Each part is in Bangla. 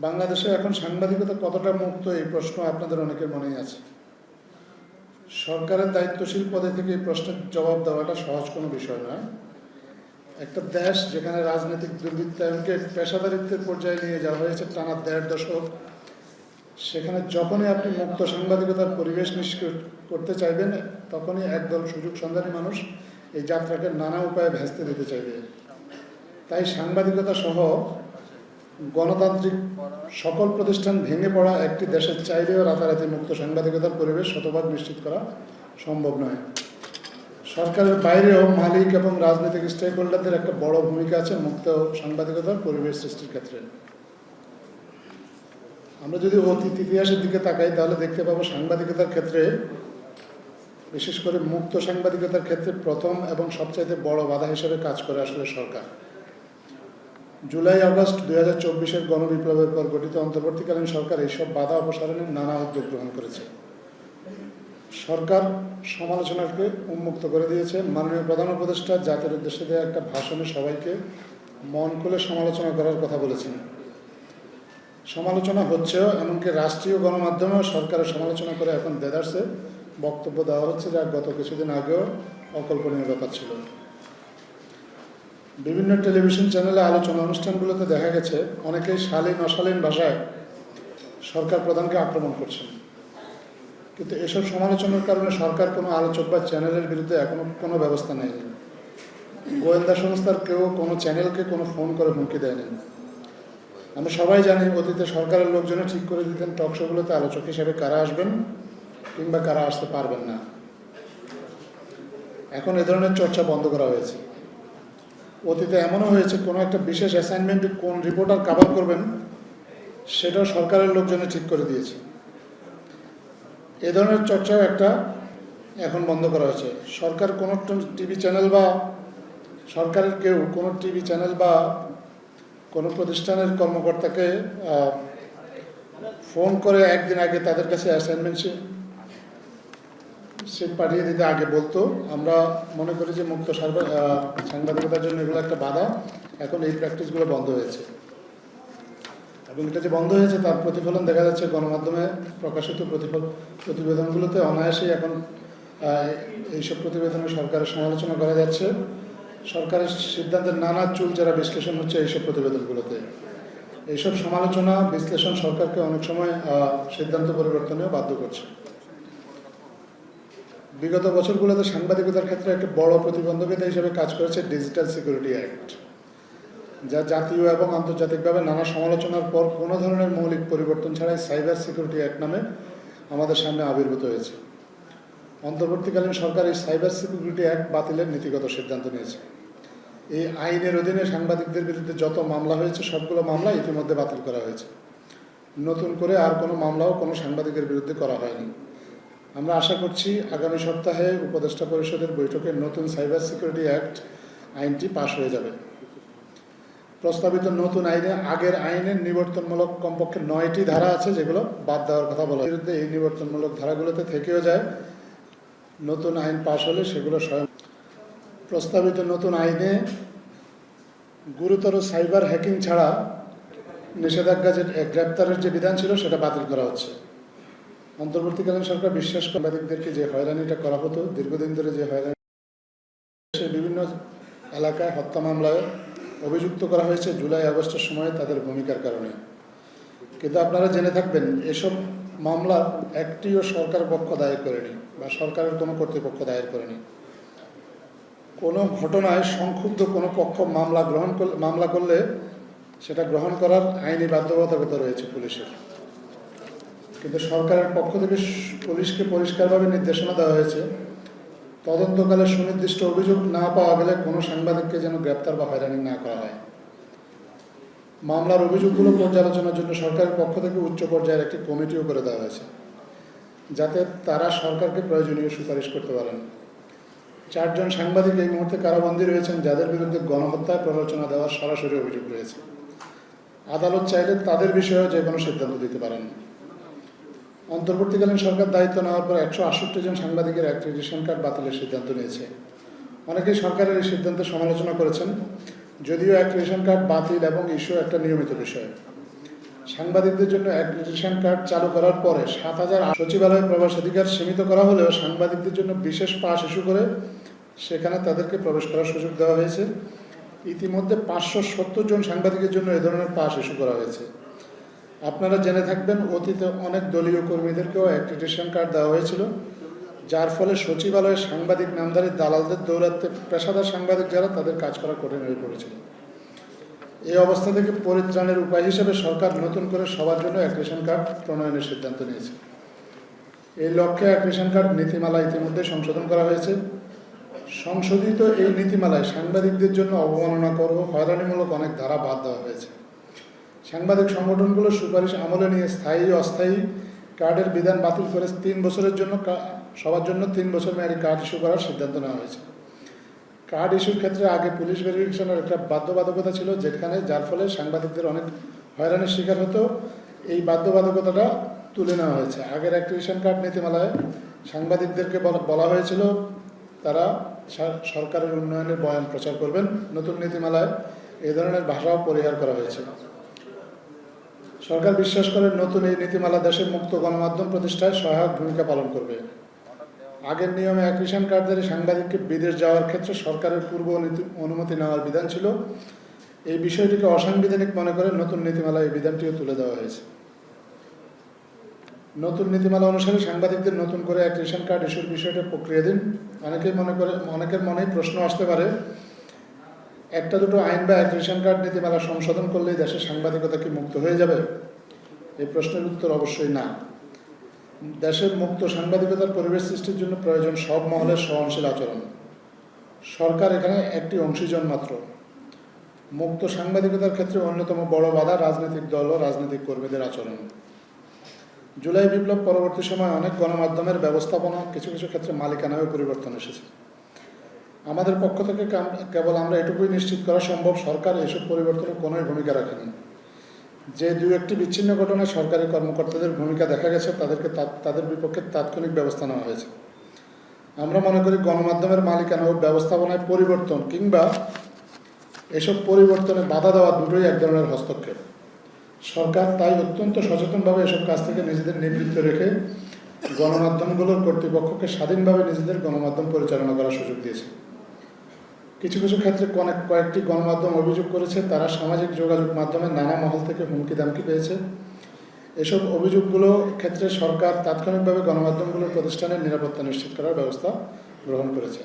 বাংলাদেশে এখন সাংবাদিকতা কতটা মুক্ত এই প্রশ্ন আপনাদের অনেকের মনেই আছে। সরকারের দায়িত্বশীল পদে থেকে এই প্রশ্নের জবাব দেওয়াটা সহজ কোনো বিষয় নয়। একটা দেশ যেখানে রাজনৈতিক দুর্বৃত্তায়নকে পেশাদারিত্বের পর্যায়ে নিয়ে যাওয়া হয়েছে টানা ১.৫ দশক, সেখানে যখনই আপনি মুক্ত সাংবাদিকতার পরিবেশ নিশ্চিত করতে চাইবেন, তখনই একদল সুযোগ সন্ধানী মানুষ এই যাত্রাকে নানা উপায়ে ভেস্তে দিতে চাইবে। তাই সাংবাদিকতা সহ গণতান্ত্রিক সকল প্রতিষ্ঠান ভেঙে পড়া একটি দেশের চাইলেও রাতারাতি মুক্ত সাংবাদিকতার পরিবেশ শতভাগ নিশ্চিত করা সম্ভব নয়। সরকারের বাইরেও মালিক এবং রাজনৈতিক স্টেক হোল্ডারদের একটা বড় ভূমিকা আছে মুক্ত সাংবাদিকতার পরিবেশ সৃষ্টির ক্ষেত্রে। আমরা যদি অতীত ইতিহাসের দিকে তাকাই তাহলে দেখতে পাবো সাংবাদিকতার ক্ষেত্রে, বিশেষ করে মুক্ত সাংবাদিকতার ক্ষেত্রে প্রথম এবং সবচাইতে বড় বাধা হিসেবে কাজ করে আসলে সরকার। জুলাই আগস্ট 2024-এর গণবিপ্লবের পর গঠিত অন্তর্বর্তীকালীন সরকার এইসব বাধা অপসারণের নানা উদ্যোগ গ্রহণ করেছে। সরকার সমালোচনাকে উন্মুক্ত করে দিয়েছে। মাননীয় প্রধান উপদেষ্টা জাতির উদ্দেশ্যে দেওয়া একটা ভাষণে সবাইকে মন খুলে সমালোচনা করার কথা বলেছেন। সমালোচনা হচ্ছেও, এমনকি রাষ্ট্রীয় গণমাধ্যমেও সরকারের সমালোচনা করে এখন দেদারসে বক্তব্য দেওয়া হচ্ছে, যা গত কিছুদিন আগেও অকল্পনীয় ব্যাপার ছিল। বিভিন্ন টেলিভিশন চ্যানেলে আলোচনা অনুষ্ঠানগুলোতে দেখা গেছে অনেকেই শালীন অশালীন ভাষায় সরকার প্রধানকে আক্রমণ করছেন, কিন্তু এসব সমালোচনার কারণে সরকার কোনো আলোচক বা চ্যানেলের বিরুদ্ধে এখনো কোনো ব্যবস্থা নেয়নি। গোয়েন্দা সংস্থার কেউ কোনো চ্যানেলকে কোনো ফোন করে হুমকি দেয়নি। আমরা সবাই জানি অতীতে সরকারের লোকজনে ঠিক করে দিতেন টকশোগুলোতে আলোচক হিসেবে কারা আসবেন কিংবা কারা আসতে পারবেন না। এখন এ ধরনের চর্চা বন্ধ করা হয়েছে। অতীতে এমনও হয়েছে কোনো একটা বিশেষ অ্যাসাইনমেন্টে কোন রিপোর্টার কভার করবেন সেটাও সরকারের লোকজনে ঠিক করে দিয়েছে। এ ধরনের চর্চাও একটা এখন বন্ধ করা হয়েছে। সরকার কোনো টিভি চ্যানেল বা সরকারের কেউ কোনো টিভি চ্যানেল বা কোনো প্রতিষ্ঠানের কর্মকর্তাকে ফোন করে একদিন আগে তাদের কাছে অ্যাসাইনমেন্ট শিট পাঠিয়ে দিতে আগে বলতো। আমরা মনে করি যে মুক্ত সাংবাদিকতার জন্য এগুলো একটা বাধা। এখন এই প্র্যাকটিসগুলো বন্ধ হয়েছে, এবং এটা যে বন্ধ হয়েছে তার প্রতিফলন দেখা যাচ্ছে গণমাধ্যমে প্রকাশিত প্রতিবেদনগুলোতে। অনায়াসেই এখন এইসব প্রতিবেদনে সরকারের সমালোচনা করা যাচ্ছে। সরকারের সিদ্ধান্তের নানা চুলচেরা বিশ্লেষণ হচ্ছে এইসব প্রতিবেদনগুলোতে। এইসব সমালোচনা বিশ্লেষণ সরকারকে অনেক সময় সিদ্ধান্ত পরিবর্তনেও বাধ্য করছে। বিগত বছরগুলোতে সাংবাদিকতার ক্ষেত্রে একটা বড় প্রতিবন্ধকতা হিসেবে কাজ করেছে ডিজিটাল সিকিউরিটি অ্যাক্ট, যা জাতীয় এবং আন্তর্জাতিকভাবে নানা সমালোচনার পর কোনো ধরনের মৌলিক পরিবর্তন ছাড়াই সাইবার সিকিউরিটি অ্যাক্ট নামে আমাদের সামনে আবির্ভূত হয়েছে। অন্তর্বর্তীকালীন সরকার এই সাইবার সিকিউরিটি অ্যাক্ট বাতিলের নীতিগত সিদ্ধান্ত নিয়েছে। এই আইনের অধীনে সাংবাদিকদের বিরুদ্ধে যত মামলা হয়েছে সবগুলো মামলা ইতিমধ্যে বাতিল করা হয়েছে। নতুন করে আর কোনো মামলাও কোনো সাংবাদিকের বিরুদ্ধে করা হয়নি। আমরা আশা করছি আগামী সপ্তাহে উপদেষ্টা পরিষদের বৈঠকে নতুন সাইবার সিকিউরিটি অ্যাক্ট আইনটি পাশ হয়ে যাবে। প্রস্তাবিত নতুন আইনে আগের আইনের নিবর্তনমূলক কমপক্ষে 9টি ধারা আছে, যেগুলো বাদ দেওয়ার কথা বলা হয়। বিরুদ্ধে এই নিবর্তনমূলক ধারাগুলোতে থেকেও যায়। নতুন আইন পাশ হলে সেগুলো স্বয়ং। প্রস্তাবিত নতুন আইনে গুরুতর সাইবার হ্যাকিং ছাড়া নিষেধাজ্ঞা যে গ্রেপ্তারের যে বিধান ছিল সেটা বাতিল করা হচ্ছে। অন্তর্বর্তীকালীন সরকার বিশ্বাস সাংবাদিকদেরকে যে হয়রানিটা করা হতো দীর্ঘদিন ধরে, যে হয়রানি বিভিন্ন এলাকায় হত্যা মামলায় অভিযুক্ত করা হয়েছে জুলাই আগস্টের সময় তাদের ভূমিকার কারণে। কিন্তু আপনারা জেনে থাকবেন এসব মামলা একটিও সরকার পক্ষ দায়ের করেনি বা সরকারের কোনো কর্তৃপক্ষ দায়ের করেনি। কোনো ঘটনায় সংক্ষুব্ধ কোনো পক্ষ মামলা করলে সেটা গ্রহণ করার আইনি বাধ্যবাধকতা রয়েছে পুলিশের। কিন্তু সরকারের পক্ষ থেকে পুলিশকে পরিষ্কারভাবে নির্দেশনা দেওয়া হয়েছে তদন্তকালে সুনির্দিষ্ট অভিযোগ না পাওয়া গেলে কোনো সাংবাদিককে যেন গ্রেপ্তার বা হয়রানি না করা হয়। মামলার অভিযোগগুলো পর্যালোচনার জন্য সরকারের পক্ষ থেকে উচ্চ পর্যায়ের একটি কমিটিও করে দেওয়া হয়েছে, যাতে তারা সরকারকে প্রয়োজনীয় সুপারিশ করতে পারেন। 4 জন সাংবাদিক এই মুহূর্তে কারাবন্দী রয়েছেন, যাদের বিরুদ্ধে গণহত্যায় প্ররোচনা দেওয়ার সরাসরি অভিযোগ রয়েছে। আদালত চাইলে তাদের বিষয়েও যে কোনো সিদ্ধান্ত দিতে পারেন। অন্তর্বর্তীকালীন সরকার দায়িত্ব নেওয়ার পর 168 জন সাংবাদিকের অ্যাক্রিডিটেশন কার্ড বাতিলের সিদ্ধান্ত নিয়েছে। অনেকেই সরকারের এই সিদ্ধান্তের সমালোচনা করেছেন, যদিও অ্যাক্রিডিটেশন কার্ড বাতিল এবং ইস্যু একটা নিয়মিত বিষয়। সাংবাদিকদের জন্য অ্যাক্রিডিটেশন কার্ড চালু করার পরে 7,000 সচিবালয় প্রবেশাধিকার সীমিত করা হলেও সাংবাদিকদের জন্য বিশেষ পাস ইস্যু করে সেখানে তাদেরকে প্রবেশ করার সুযোগ দেওয়া হয়েছে। ইতিমধ্যে 570 জন সাংবাদিকের জন্য এ ধরনের পাস ইস্যু করা হয়েছে। আপনারা জেনে থাকবেন, অতীতে অনেক দলীয় কর্মীদেরকেও অ্যাক্রিডিটেশন কার্ড দেওয়া হয়েছিল, যার ফলে সচিবালয়ে সাংবাদিক নামধারী দালালদের দৌরাত্মে পেশাদার সাংবাদিক যারা, তাদের কাজ করা কঠিন হয়ে পড়েছিল। এই অবস্থা থেকে পরিত্রাণের উপায় হিসেবে সরকার নতুন করে সবার জন্য অ্যাক্রিডিটেশন কার্ড প্রণয়নের সিদ্ধান্ত নিয়েছে। এই লক্ষ্যে অ্যাক্রিডিটেশন কার্ড নীতিমালা ইতিমধ্যে সংশোধন করা হয়েছে। সংশোধিত এই নীতিমালায় সাংবাদিকদের জন্য অবমাননাকর ও হয়রানিমূলক অনেক ধারা বাদ দেওয়া হয়েছে। সাংবাদিক সংগঠনগুলোর সুপারিশ আমলে নিয়ে স্থায়ী ও অস্থায়ী কার্ডের বিধান বাতিল করে 3 বছরের জন্য সবার জন্য 3 বছর মেয়াদী কার্ড ইস্যু করার সিদ্ধান্ত নেওয়া হয়েছে। কার্ড ইস্যুর ক্ষেত্রে আগে পুলিশ ভেরিফিকেশনের একটা বাধ্যবাধকতা ছিল, যার ফলে সাংবাদিকদের অনেক হয়রানির শিকার হতো। এই বাধ্যবাধকতাটা তুলে নেওয়া হয়েছে। আগের অ্যাক্রিডিটেশন কার্ড নীতিমালায় সাংবাদিকদেরকে বলা হয়েছিল তারা সরকারের উন্নয়নের বয়ান প্রচার করবেন। নতুন নীতিমালায় এই ধরনের ভাষাও পরিহার করা হয়েছে। সরকার বিশ্বাস করে নতুন এই নীতিমালা দেশের মুক্ত গণমাধ্যম প্রতিষ্ঠায় সহায়ক ভূমিকা পালন করবে। আগের নিয়মে অ্যাক্রিডিটেশন কার্ডধারী সাংবাদিককে বিদেশ যাওয়ার ক্ষেত্রে সরকারের পূর্ব অনুমতি নেওয়ার বিধান ছিল। এই বিষয়টিকে অসাংবিধানিক মনে করে নতুন নীতিমালায় এই বিধানটিও তুলে দেওয়া হয়েছে। নতুন নীতিমালা অনুসারে সাংবাদিকদের নতুন করে অ্যাক্রিডিটেশন কার্ড ইস্যুর বিষয়টা প্রক্রিয়াধীন। অনেকের মনেই প্রশ্ন আসতে পারে, একটা দুটো আইন বা অ্যাক্রিডিটেশন কার্ড নীতিমালা সংশোধন করলেই দেশের সাংবাদিকতা কি মুক্ত হয়ে যাবে? এই প্রশ্নের উত্তর অবশ্যই না। দেশের মুক্ত সাংবাদিকতার পরিবেশ সৃষ্টির জন্য প্রয়োজন সব মহলের সহনশীল আচরণ। সরকার এখানে একটি অংশীজন মাত্র। মুক্ত সাংবাদিকতার ক্ষেত্রে অন্যতম বড় বাধা রাজনৈতিক দল ও রাজনৈতিক কর্মীদের আচরণ। জুলাই বিপ্লব পরবর্তী সময়ে অনেক গণমাধ্যমের ব্যবস্থাপনা কিছু কিছু ক্ষেত্রে মালিকানায়ও পরিবর্তন এসেছে। আমাদের পক্ষ থেকে কেবল আমরা এটুকুই নিশ্চিত করা সম্ভব, সরকার এসব পরিবর্তনে কোনোই ভূমিকা রাখেনি। যে 2-1টি বিচ্ছিন্ন ঘটনায় সরকারি কর্মকর্তাদের ভূমিকা দেখা গেছে, তাদের বিপক্ষে তাৎক্ষণিক ব্যবস্থা নেওয়া হয়েছে। আমরা মনে করি গণমাধ্যমের মালিকানা ও ব্যবস্থাপনায় পরিবর্তন কিংবা এসব পরিবর্তনে বাধা দেওয়া দুটোই এক ধরনের হস্তক্ষেপ। সরকার তাই অত্যন্ত সচেতনভাবে এসব কাজ থেকে নিজেদের নিবৃত্ত রেখে গণমাধ্যমগুলোর কর্তৃপক্ষকে স্বাধীনভাবে নিজেদের গণমাধ্যম পরিচালনা করার সুযোগ দিয়েছে। কিছু কিছু ক্ষেত্রে কয়েকটি গণমাধ্যম অভিযোগ করেছে তারা সামাজিক যোগাযোগ মাধ্যমে নানা মহল থেকে হুমকি দামকি পেয়েছে। এসব অভিযোগগুলো ক্ষেত্রে সরকার তাৎক্ষণিকভাবে গণমাধ্যমগুলোর প্রতিষ্ঠানের নিরাপত্তা নিশ্চিত করার ব্যবস্থা গ্রহণ করেছে।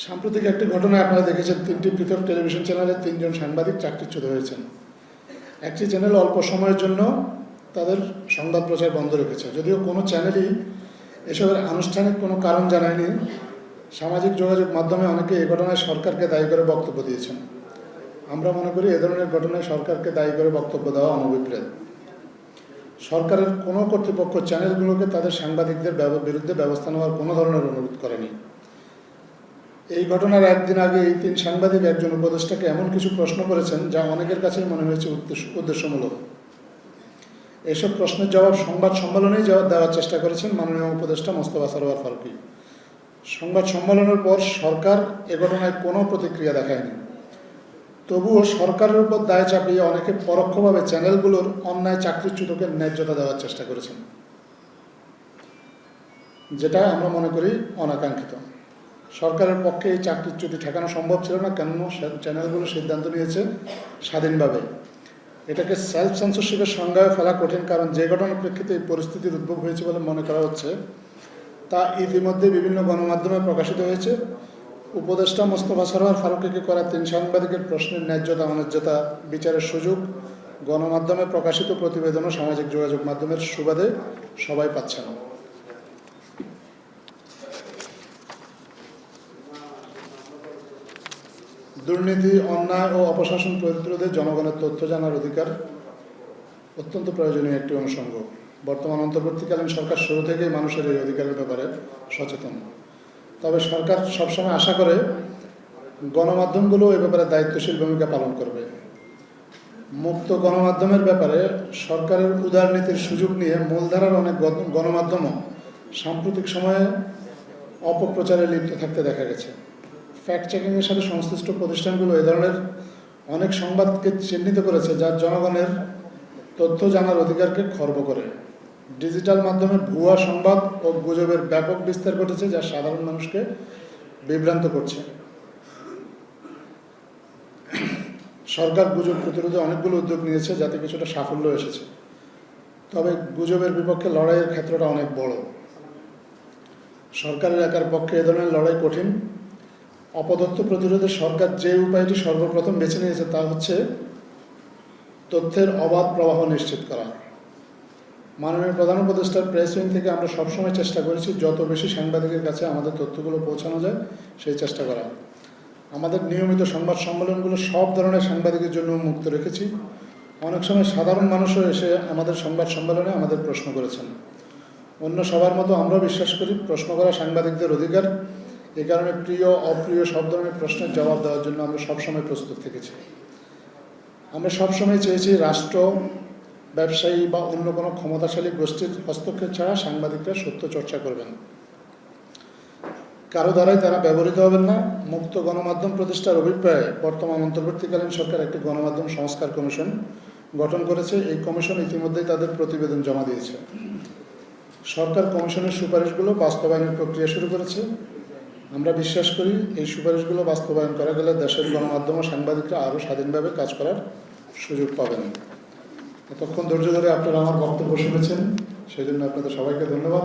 সাম্প্রতিক একটি ঘটনায় আপনারা দেখেছেন 3টি পৃথক টেলিভিশন চ্যানেলে 3 জন সাংবাদিক চাকরিচ্যুত হয়েছেন। একটি চ্যানেল অল্প সময়ের জন্য তাদের সংবাদ প্রচার বন্ধ রেখেছে, যদিও কোনো চ্যানেলই এসবের আনুষ্ঠানিক কোনো কারণ জানায়নি। সামাজিক যোগাযোগ মাধ্যমে অনেকে এই ঘটনায় সরকারকে দায়ী করে বক্তব্য দিয়েছেন। আমরা মনে করি এ ধরনের ঘটনায় সরকারকে দায়ী করে বক্তব্য দেওয়া অনভিপ্রেত। সরকারের কোনো কর্তৃপক্ষ চ্যানেলগুলোকে তাদের সাংবাদিকদের বিরুদ্ধে ব্যবস্থা নেওয়ার কোনো ধরনের অনুরোধ করেনি। এই ঘটনার একদিন আগে এই 3 সাংবাদিক একজন উপদেষ্টাকে এমন কিছু প্রশ্ন করেছেন যা অনেকের কাছেই মনে হয়েছে উদ্দেশ্যমূলক। এসব প্রশ্নের জবাব সংবাদ সম্মেলনেই দেওয়ার চেষ্টা করেছেন মাননীয় উপদেষ্টা মোস্তফা সরোয়ার ফারুকী। সংবাদ সম্মেলনের পর সরকার এ ঘটনায় কোনো প্রতিক্রিয়া দেখায়নি। তবুও সরকারের উপর দায় চাপিয়ে অনেকে পরোক্ষভাবে চ্যানেলগুলোর অন্যায় চাকরিচ্যুতকে ন্যায্যতা দেওয়ার চেষ্টা করেছেন, যেটা আমরা মনে করি অনাকাঙ্ক্ষিত। সরকারের পক্ষে এই চাকরিচ্যুতি ঠেকানো সম্ভব ছিল না, কেননা চ্যানেলগুলো সিদ্ধান্ত নিয়েছে স্বাধীনভাবে। এটাকে সেলফ সেন্সরশিপের সংজ্ঞায় ফেলা কঠিন, কারণ যে ঘটনার প্রেক্ষিতে এই পরিস্থিতির উদ্ভব হয়েছে বলে মনে করা হচ্ছে তা ইতিমধ্যে বিভিন্ন গণমাধ্যমে প্রকাশিত হয়েছে। উপদেষ্টা মোস্তফা সরোয়ার ফারুকীকে করা 3 সাংবাদিকের প্রশ্নের ন্যায্যতা অন্যায্যতা বিচারের সুযোগ গণমাধ্যমে প্রকাশিত প্রতিবেদন ও সামাজিক যোগাযোগ মাধ্যমের সুবাদে সবাই পাচ্ছেন। দুর্নীতি, অন্যায় ও অপশাসন প্রতিরোধে জনগণের তথ্য জানার অধিকার অত্যন্ত প্রয়োজনীয় একটি অনুষঙ্গ। বর্তমান অন্তর্বর্তীকালীন সরকার শুরু থেকেই মানুষের এই অধিকারের ব্যাপারে সচেতন। তবে সরকার সবসময় আশা করে গণমাধ্যমগুলো এ ব্যাপারে দায়িত্বশীল ভূমিকা পালন করবে। মুক্ত গণমাধ্যমের ব্যাপারে সরকারের উদারনীতির সুযোগ নিয়ে মূলধারার অনেক গণমাধ্যমও সাম্প্রতিক সময়ে অপপ্রচারে লিপ্ত থাকতে দেখা গেছে। ফ্যাক্ট চেকিংয়ের সাথে সংশ্লিষ্ট প্রতিষ্ঠানগুলো এ ধরনের অনেক সংবাদকে চিহ্নিত করেছে যা জনগণের তথ্য জানার অধিকারকে খর্ব করে। ডিজিটাল মাধ্যমে ভুয়া সংবাদ ও গুজবের ব্যাপক বিস্তার ঘটেছে যা সাধারণ মানুষকে বিভ্রান্ত করছে। সরকার গুজব প্রতিরোধে অনেকগুলো উদ্যোগ নিয়েছে যাতে কিছুটা সাফল্য এসেছে, তবে গুজবের বিপক্ষে লড়াইয়ের ক্ষেত্রটা অনেক বড়। সরকারের একার পক্ষে এ ধরনের লড়াই কঠিন। অপতথ্য প্রতিরোধে সরকার যে উপায়টি সর্বপ্রথম বেছে নিয়েছে তা হচ্ছে তথ্যের অবাধ প্রবাহ নিশ্চিত করা। মাননীয় প্রধান উপদেষ্টার প্রেস উইং থেকে আমরা সবসময় চেষ্টা করেছি যত বেশি সাংবাদিকের কাছে আমাদের তথ্যগুলো পৌঁছানো যায় সেই চেষ্টা করা। আমাদের নিয়মিত সংবাদ সম্মেলনগুলো সব ধরনের সাংবাদিকের জন্য মুক্ত রেখেছি। অনেক সময় সাধারণ মানুষও এসে আমাদের সংবাদ সম্মেলনে আমাদের প্রশ্ন করেছেন। অন্য সবার মতো আমরাও বিশ্বাস করি প্রশ্ন করা সাংবাদিকদের অধিকার। এ কারণে প্রিয় অপ্রিয় সব ধরনের প্রশ্নের জবাব দেওয়ার জন্য আমরা সবসময় প্রস্তুত থেকেছি। আমরা সবসময় চেয়েছি রাষ্ট্র, ব্যবসায়ী বা অন্য কোনো ক্ষমতাশালী গোষ্ঠীর হস্তক্ষেপ ছাড়া সাংবাদিকরা সত্য চর্চা করবেন। কারো দ্বারাই তারা ব্যবহৃত হবেন না। মুক্ত গণমাধ্যম প্রতিষ্ঠার অভিপ্রায়ে বর্তমান অন্তর্বর্তীকালীন সরকার একটি গণমাধ্যম সংস্কার কমিশন গঠন করেছে। এই কমিশন ইতিমধ্যেই তাদের প্রতিবেদন জমা দিয়েছে। সরকার কমিশনের সুপারিশগুলো বাস্তবায়নের প্রক্রিয়া শুরু করেছে। আমরা বিশ্বাস করি এই সুপারিশগুলো বাস্তবায়ন করা গেলে দেশের গণমাধ্যম ও সাংবাদিকরা আরও স্বাধীনভাবে কাজ করার সুযোগ পাবেন। এতক্ষণ ধৈর্য ধরে আপনারা আমার বক্তব্য শুনেছেন, সেই জন্য আপনাদের সবাইকে ধন্যবাদ।